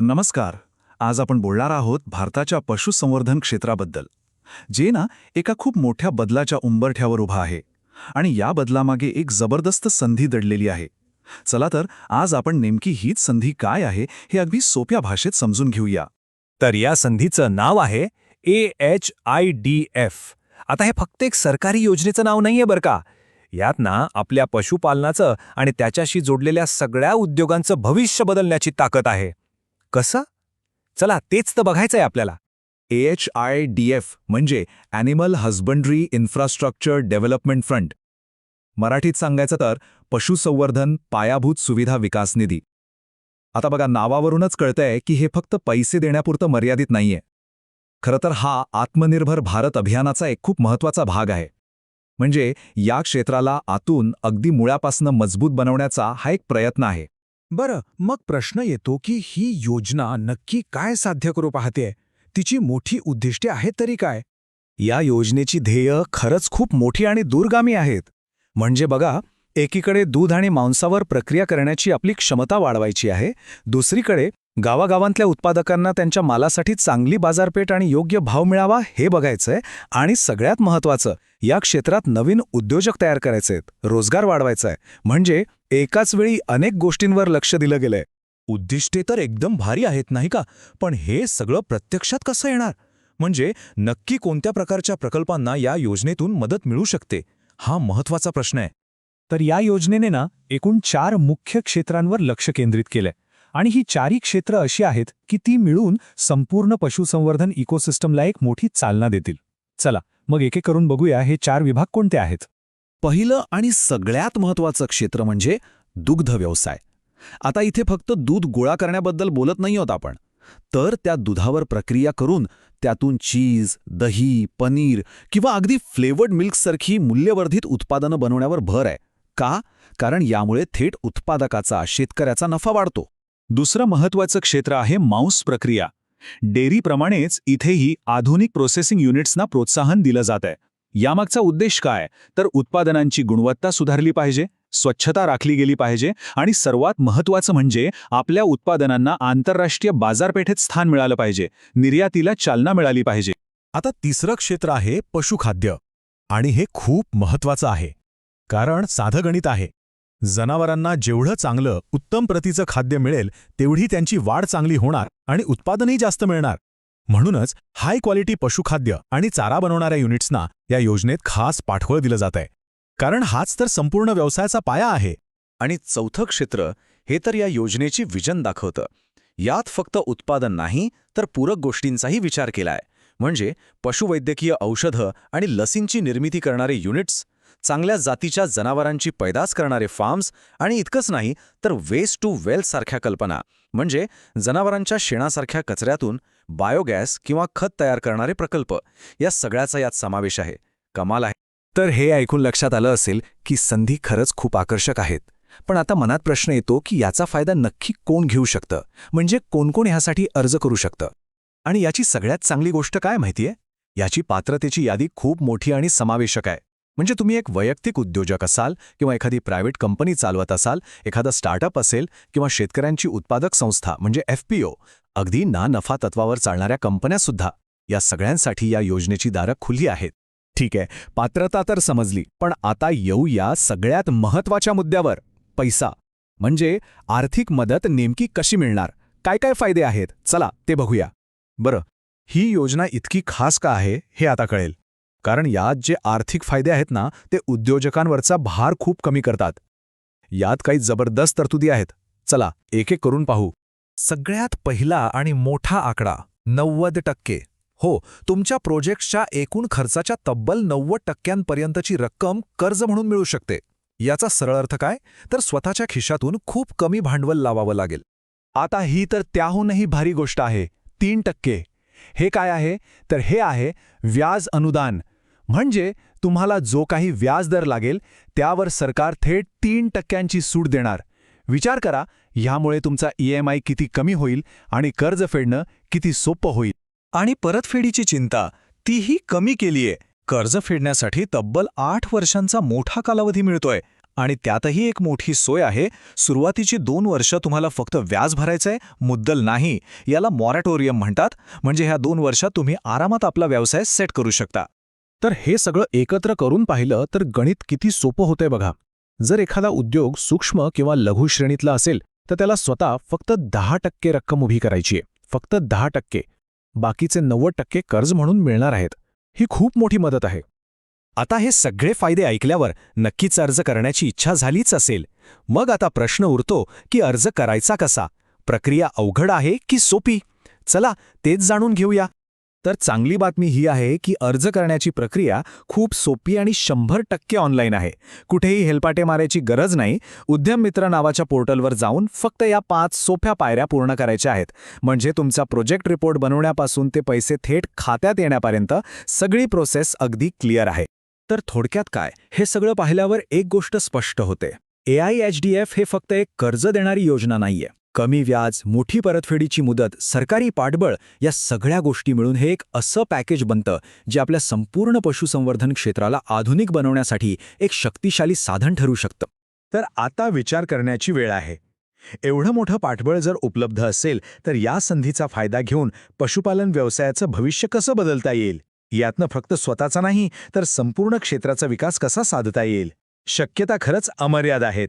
नमस्कार. आज आपण बोलणार आहोत भारताच्या पशुसंवर्धन क्षेत्राबद्दल, जे एका खूप मोठ्या बदलाच्या उंबरठ्यावर उभा आहे. आणि या बदलामागे एक जबरदस्त संधी दडलेली आहे. चला तर आज आपण नेमकी हीच संधी काय आहे हे अगदी सोप्या भाषेत समजून घेऊया. तर या संधीचं नाव आहे AHIDF. आता हे फक्त एक सरकारी योजनेचं नाव नाहीये बरं का. यात आपल्या पशुपालनाचं आणि त्याच्याशी जोडलेल्या सगळ्या उद्योगांचं भविष्य बदलण्याची ताकद आहे. कसं? चला तेच तर बघायचंय आपल्याला. AHIDF म्हणजे ॲनिमल हस्बंड्री इन्फ्रास्ट्रक्चर डेव्हलपमेंट फंड. मराठीत सांगायचं तर पशुसंवर्धन पायाभूत सुविधा विकास निधी. आता बघा, नावावरूनच कळतंय की हे फक्त पैसे देण्यापुरतं मर्यादित नाहीये. खरं तर हा आत्मनिर्भर भारत अभियानाचा एक खूप महत्त्वाचा भाग आहे. म्हणजे या क्षेत्राला आतून अगदी मुळापासून मजबूत बनवण्याचा हा एक प्रयत्न आहे. बरं, मग प्रश्न येतो की ही योजना नक्की काय साध्य करू पाहतेय? तिची मोठी उद्दिष्टे आहेत तरी काय? या योजनेची ध्येय खरंच खूप मोठी आणि दूरगामी आहेत. म्हणजे बघा, एकीकडे दूध आणि मांसावर प्रक्रिया करण्याची आपली क्षमता वाढवायची आहे, दुसरीकडे गावागावांतल्या उत्पादकांना त्यांच्या मालासाठी चांगली बाजारपेठ आणि योग्य भाव मिळावा हे बघायचंय, आणि सगळ्यात महत्त्वाचं, या क्षेत्रात नवीन उद्योजक तयार करायचे आहेत, रोजगार वाढवायचा आहे. म्हणजे एकाच वेळी अनेक गोष्टींवर लक्ष दिलं गेलंय. उद्दिष्टे तर एकदम भारी आहेत नाही का? पण हे सगळं प्रत्यक्षात कसं येणार? म्हणजे नक्की कोणत्या प्रकारच्या प्रकल्पांना या योजनेतून मदत मिळू शकते? हा महत्त्वाचा प्रश्न आहे. तर या योजनेने एकूण 4 मुख्य क्षेत्रांवर लक्ष केंद्रित केलंय. आणि ही 4ही क्षेत्र अशी आहेत की ती मिळून संपूर्ण पशुसंवर्धन इकोसिस्टमला एक मोठी चालना देतील. चला मग एक एक करून बघूया हे 4 विभाग कोणते आहेत. पहिलं आणि सगळ्यात महत्त्वाचं क्षेत्र म्हणजे दुग्ध व्यवसाय. आता इथे फक्त दूध गोळा करण्याबद्दल बोलत नाही आहोत आपण, तर त्या दुधावर प्रक्रिया करून त्यातून चीज, दही, पनीर किंवा अगदी फ्लेवर्ड मिल्कसारखी मूल्यवर्धित उत्पादनं बनवण्यावर भर आहे. का? कारण यामुळे थेट उत्पादकाचा, शेतकऱ्याचा नफा वाढतो. दुसरं महत्त्वाचं क्षेत्र आहे मांस प्रक्रिया. डेअरीप्रमाणेच इथेही आधुनिक प्रोसेसिंग युनिट्सना प्रोत्साहन दिलं जात आहे. यामागचा उद्देश काय? तर उत्पादनांची गुणवत्ता सुधारली पाहिजे, स्वच्छता राखली गेली पाहिजे आणि सर्वात महत्त्वाचं म्हणजे आपल्या उत्पादनांना आंतरराष्ट्रीय बाजारपेठेत स्थान मिळालं पाहिजे, निर्यातीला चालना मिळाली पाहिजे. आता तिसरं क्षेत्र आहे पशुखाद्य. आणि हे खूप महत्त्वाचं आहे. कारण साधं गणित आहे. जनावरांना जेवढं चांगलं, उत्तम प्रतीचं खाद्य मिळेल तेवढी त्यांची वाढ चांगली होणार आणि उत्पादनही जास्त मिळणार. म्हणूनच हाय क्वालिटी पशुखाद्य आणि चारा बनवणाऱ्या युनिट्सना या योजनेत खास पाठबळ दिलं जात आहे. कारण हाच तर संपूर्ण व्यवसायाचा पाया आहे. आणि चौथं क्षेत्र हे तर या योजनेची विजन दाखवतं. यात फक्त उत्पादन नाही तर पूरक गोष्टींचाही विचार केलाय. म्हणजे पशुवैद्यकीय औषधं आणि लसींची निर्मिती करणारे युनिट्स, चांगल्या जातीच्या जनावरांची पैदास करणारे फार्म्स, आणि इतकंच नाही तर वेस्ट टू वेल्थ सारख्या कल्पना, म्हणजे जनावरांच्या शेणासारख्या कचऱ्यातून बायोगॅस किंवा खत तयार करणारे प्रकल्प. या सगळ्याचा यात समावेश आहे. कमाल आहे. तर हे ऐकून लक्षात आलं असेल की संधी खरंच खूप आकर्षक आहेत. पण आता मनात प्रश्न येतो की याचा फायदा नक्की कोण घेऊ शकतं? म्हणजे कोण ह्यासाठी अर्ज करू शकतं? आणि याची सगळ्यात चांगली गोष्ट काय माहितीये? याची पात्रतेची यादी खूप मोठी आणि समावेशक आहे. म्हणजे तुम्ही एक वैयक्तिक उद्योजक असाल किंवा एखादी प्रायव्हेट कंपनी चालवत असाल, एखादा स्टार्टअप असेल किंवा शेतकऱ्यांची उत्पादक संस्था म्हणजे FPO, अगदी ना नफा तत्वावर चालणाऱ्या कंपन्यासुद्धा, या सगळ्यांसाठी या योजनेची दारं खुली आहेत. ठीक आहे, पात्रता तर समजली, पण आता येऊया सगळ्यात महत्त्वाच्या मुद्द्यावर, पैसा. म्हणजे आर्थिक मदत नेमकी कशी मिळणार? काय काय फायदे आहेत? चला ते बघूया. बरं, ही योजना इतकी खास का आहे हे आता कळेल. कारण यात जे आर्थिक फायदे आहेत ते उद्योजकांवरचा भार खूप कमी करतात. यात काही जबरदस्त तरतुदी आहेत. चला एक एक करून पाहू. सगळ्यात पहिला आणि मोठा आकडा 90%. हो, तुमच्या प्रोजेक्टच्या एकूण खर्चाच्या तब्बल 90%पर्यंतची रक्कम कर्ज म्हणून मिळू शकते. याचा सरळ अर्थ काय? तर स्वतःच्या खिशातून खूप कमी भांडवल लावावं लागेल. आता ही तर त्याहूनही भारी गोष्ट आहे, 3%. हे काय आहे? तर हे आहे व्याज अनुदान. म्हणजे तुम्हाला जो काही व्याजदर लागेल त्यावर सरकार थेट 3%ची सूट देणार. विचार करा, ह्यामुळे तुमचा EMI किती कमी होईल आणि कर्ज फेडणं किती सोपं होईल. आणि परतफेडीची चिंता तीही कमी केलीये. कर्ज फेडण्यासाठी तब्बल 8 वर्षांचा मोठा कालावधी मिळतोय. आणि त्यातही एक मोठी सोय आहे, सुरुवातीची 2 वर्ष तुम्हाला फक्त व्याज भरायचंय, मुद्दल नाही. याला मॉरॅटोरियम म्हणतात. म्हणजे ह्या 2 वर्षात तुम्ही आरामात आपला व्यवसाय सेट करू शकता. तर हे सगळं एकत्र करून पाहिलं तर गणित किती सोपं होतंय बघा. जर एखादा उद्योग सूक्ष्म किंवा लघु श्रेणीतला असेल तर त्याला स्वतः फक्त 10% रक्कम उभी करायची आहे. फक्त 10%. बाकीचे 90% कर्ज म्हणून मिळणार आहेत. ही खूप मोठी मदत आहे. आता हे सगळे फायदे ऐकल्यावर नक्कीच अर्ज करण्याची इच्छा झालीच असेल. मग आता प्रश्न उरतो की अर्ज करायचा कसा? प्रक्रिया अवघड आहे की सोपी? चला तेच जाणून घेऊया. तर चांगली बातमी ही आहे की अर्ज करण्याची प्रक्रिया खूप सोपी आणि 100% ऑनलाईन आहे. कुठेही हेलपाटे मारायची गरज नाही. उद्यम मित्र नावाच्या पोर्टलवर जाऊन फक्त या 5 सोप्या पायऱ्या पूर्ण करायच्या आहेत. म्हणजे तुमचा प्रोजेक्ट रिपोर्ट बनवण्यापासून ते पैसे थेट खात्यात येण्यापर्यंत सगळी प्रोसेस अगदी क्लिअर आहे. तर थोडक्यात काय, हे सगळं पाहिल्यावर एक गोष्ट स्पष्ट होते. AIHDF हे फक्त एक कर्ज देणारी योजना नाहीये. कमी व्याज, मोठी परतफेडीची मुदत, सरकारी पाठबळ या सगळ्या गोष्टी मिळून हे एक असं पॅकेज बनतं जे आपल्या संपूर्ण पशुसंवर्धन क्षेत्राला आधुनिक बनवण्यासाठी एक शक्तिशाली साधन ठरू शकतं. तर आता विचार करण्याची वेळ आहे. एवढं मोठं पाठबळ जर उपलब्ध असेल तर या संधीचा फायदा घेऊन पशुपालन व्यवसायाचं भविष्य कसं बदलता येईल? यातनं फक्त स्वतःचा नाही तर संपूर्ण क्षेत्राचा विकास कसा साधता येईल? शक्यता खरंच अमर्याद आहेत.